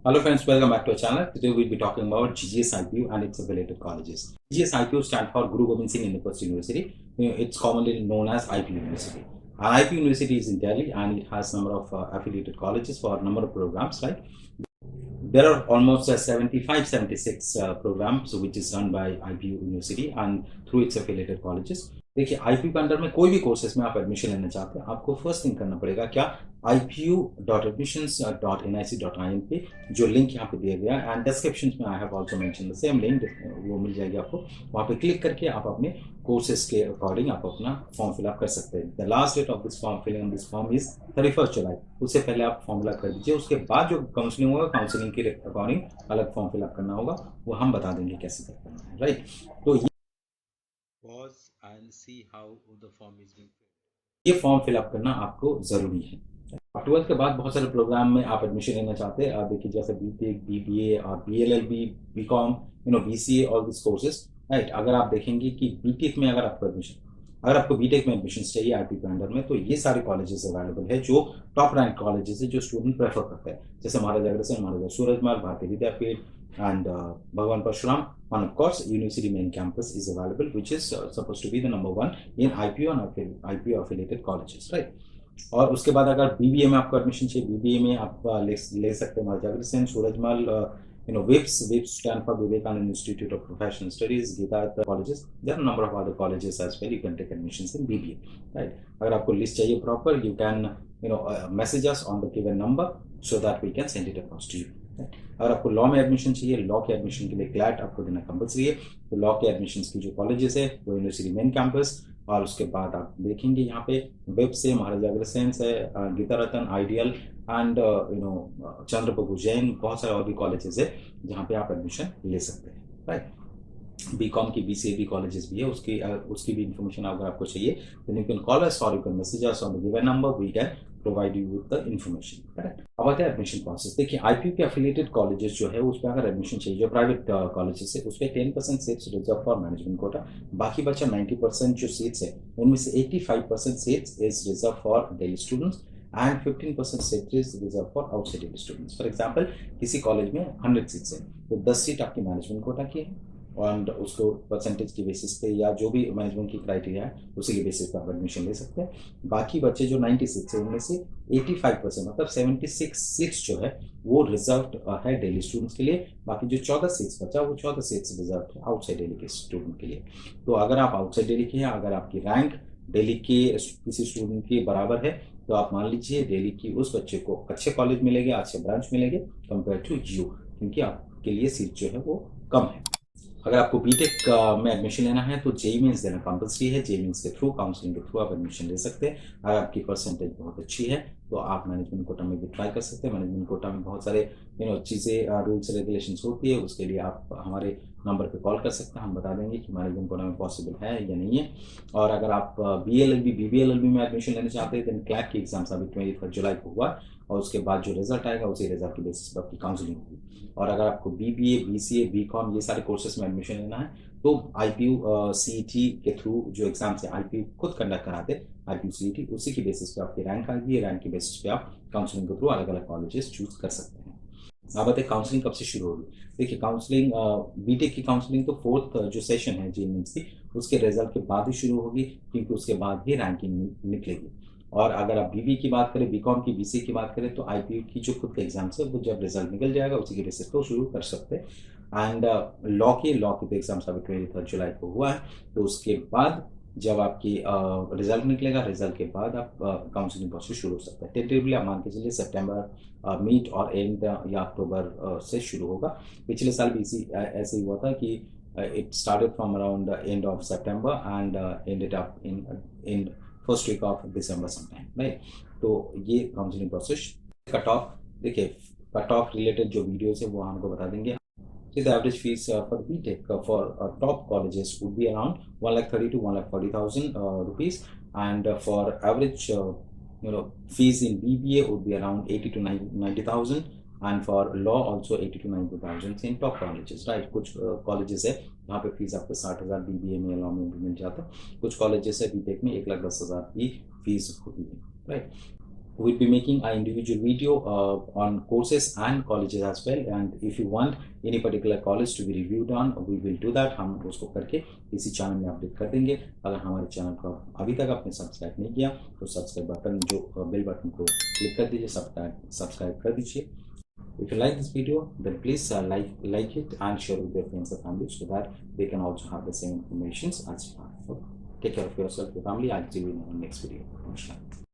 Hello friends, welcome back to our channel. Today we'll be talking about GGS IPU and its affiliated colleges. GGS IPU stands for Guru Gobind Singh Independent University. It's commonly known as IPU University. IPU University is in Delhi and it has number of affiliated colleges for a number of programs, right? There are almost 75, 76 programs which is run by IPU University and through its affiliated colleges. देखिए IPU के under में कोई भी courses में आप admission लेना चाहते हैं, आपको फर्स्ट थिंग करना पड़ेगा क्या, ipu.admissions.nic.in पे जो लिंक यहाँ पे दिया गया एंड डिस्क्रिप्शन में I have also mention the same link, वो मिल जाएगी आपको। वहाँ पे क्लिक करके आप अपने कोर्सेज के अकॉर्डिंग आप अपना फॉर्म फिलअप कर सकते हैं। The last date of this form filling this form is 31 July. उससे पहले आप फॉर्म फिलअप कर दीजिए। उसके बाद जो काउंसलिंग होगा, काउंसलिंग के अकॉर्डिंग अलग फॉर्म फिलअप करना होगा, वो हम बता देंगे कैसे करना है, राइट। तो pause and see how the form is being filled. ये फॉर्म फिलअप करना आपको जरूरी है। अब 12th के बाद बहुत सारे प्रोग्राम में आप एडमिशन लेना चाहते हैं, आप देखिए जैसे बीटेक, बीबीए और BLLB, BCom, BCA, all this courses, right. अगर आप देखेंगे कि बीटेक में अगर आपको बीटेक में एडमिशन चाहिए आईपी के अंडर में, तो ये सारे कॉलेजेस अवेलेबल है जो टॉप रैंक कॉलेजेस है, जो स्टूडेंट प्रेफर करते हैं, जैसे महाराजा अग्रसेन, महाराजा सूरजमल, भारतीय विद्यापीठ and Bhagwan Parshuram. And of course, University main campus is available, which is supposed to be the number one in IPO and IPO affiliated colleges, right? और उसके बाद अगर बीबीए में आपको एडमिशन चाहिए, बीबीए में आप ले सकते हैं Maharaja Agrasen, Surajmal, WIPS stand for Vivekananda Institute of Professional Studies, Gita colleges. There are a number of other colleges as well. You can take admissions in BBA, right? अगर आपको लिस्ट चाहिए proper, you can message us on the given number so that we can send it across to you. अगर आपको law में admission चाहिए, law के admission के लिए क्लैट आपको देना कंपल्सरी है। तो लॉ के एडमिशन की जो कॉलेजेस है वो यूनिवर्सिटी मेन कैंपस, और उसके बाद आप देखेंगे यहाँ पे वेब से महाराजा अग्रसेन से, गीता रतन, आइडियल एंड चंद्रप्रभु जैन, बहुत सारे और भी कॉलेजेस है जहाँ पे आप एडमिशन ले सकते हैं, राइट। बीकॉम की बीसीए कॉलेजेस भी है, उसकी भी इंफॉर्मेशन अगर आपको चाहिए, then you can call us और you can message us on the given number, we can provide you with the information, correct. अब आता है एडमिशन प्रोसेस। देखिए आईपीयू के एफिलिएटेड कॉलेजेस जो है, उस पर अगर एडमिशन चाहिए, जो प्राइवेट कॉलेजेस है, उस पर 10% seats reserve for management quota, बाकी बचा 90% जो सीट्स है, उनमें से 85% seats is reserve for Delhi students and 15% seat is reserve for outside Delhi students. For example, किसी कॉलेज में 100 सीट्स है, तो 10 सीट आपकी मैनेजमेंट कोटा की है, और उसको परसेंटेज की बेसिस पे या जो भी मैनेजमेंट की क्राइटेरिया है उसी के बेसिस पे आप एडमिशन ले सकते हैं। बाकी बच्चे जो 96 है, उनमें से 85% मतलब 76 सीट्स जो है वो रिजर्व है दिल्ली स्टूडेंट्स के लिए। बाकी जो 14 सीट्स बचा, वो 14 सीट्स रिजर्व है आउटसाइड दिल्ली के स्टूडेंट के लिए। तो अगर आप आउटसाइड दिल्ली के हैं, अगर आपकी रैंक दिल्ली के किसी स्टूडेंट के बराबर है, तो आप मान लीजिए दिल्ली की उस बच्चे को अच्छे कॉलेज मिलेंगे, अच्छे ब्रांच मिलेंगे कंपेयर टू यू, क्योंकि आपके लिए सीट जो है वो कम है। अगर आपको बीटेक में एडमिशन लेना है तो जेई मेंस देना कंपल्सरी है। जेई मेंस के थ्रू, काउंसलिंग के थ्रू आप एडमिशन ले सकते हैं। अगर आपकी परसेंटेज बहुत अच्छी है तो आप मैनेजमेंट कोटा में भी ट्राई कर सकते हैं। मैनेजमेंट कोटा में बहुत सारे चीज़ें, रूल्स रेगुलेशंस होती है, उसके लिए आप हमारे नंबर पे कॉल कर सकते हैं, हम बता देंगे कि मैनेजमेंट कोटा में पॉसिबल है या नहीं है। और अगर आप बीएलएलबी, बीबीएलएलबी में एडमिशन लेना चाहते हैं, तो क्लैट की एग्जाम्स अभी 21 जुलाई को हुआ, और उसके बाद जो रिजल्ट आएगा उसी रिजल्ट के बेसिस पर आपकी काउंसलिंग होगी। और अगर आपको बीबीए, बीसीए, बीकॉम ये सारे कोर्सेज में एडमिशन लेना है, तो आईपीयू सीईटी के थ्रू जो एग्जाम्स है आईपीयू खुद कंडक्ट कराते हैं, आईपीयू सीईटी, उसी की बेसिस पे आपकी रैंक आएगी, रैंक के बेसिस पे आप काउंसलिंग के थ्रू अलग अलग कॉलेजेस चूज कर सकते हैं। अब बताइए काउंसलिंग कब से शुरू होगी। देखिए काउंसलिंग, बीटेक की काउंसलिंग तो 4th जो सेशन है जी मेंस की, उसके रिजल्ट के बाद ही शुरू होगी, क्योंकि उसके बाद ही रैंकिंग निकलेगी। और अगर आप बीबी की बात करें, बीकॉम की, बीसी की बात करें, तो आईपीयू की जो खुद के एग्जाम्स है वो जब रिजल्ट निकल जाएगा उसी के बेसिस पे शुरू कर सकते हैं। एंड लॉ की तो एग्जाम्स अभी 23 जुलाई को हुआ है, तो उसके बाद जब आपकी रिजल्ट निकलेगा, रिजल्ट के बाद आप काउंसलिंग प्रोसेस शुरू हो सकता है। टेंटेटिवली आप मान के चलिए सितंबर मिड और एंड या अक्टूबर से शुरू होगा। पिछले साल भी ऐसे ही हुआ था कि it started from around end of September and ended up in first week of December sometime, right? तो ये काउंसलिंग प्रोसेस। कट ऑफ, देखिए कट ऑफ रिलेटेड जो वीडियोस है वो हमको बता देंगे। So the average fees for BTech for top colleges would be around 1,30,000 to 1,40,000 rupees, and for average fees in BBA would be around 80 to 90,000, and for law also 80 to 90,000 in top colleges, right? कुछ colleges है जहाँ पे fees आपको 60,000 BBA में, law में भी मिल जाता है। कुछ colleges है बीटेक में 1,10,000 की फीस होती है, right. we'll be making an individual video on courses and colleges as well, and if you want any particular college to be reviewed on, we will do that. हम उसको करके इसी channel में update कर देंगे. अगर हमारे चैनल को अभी तक आपने सब्सक्राइब नहीं किया तो सब्सक्राइब बटन, जो बेल बटन को क्लिक कर दीजिए, सब्सक्राइब कर दीजिए. If you like this video, then please like it and share with your friends and family so that they can also have the same information as you have. Okay? Take care of yourself, your family. I'll see you in the next video. Namaskar.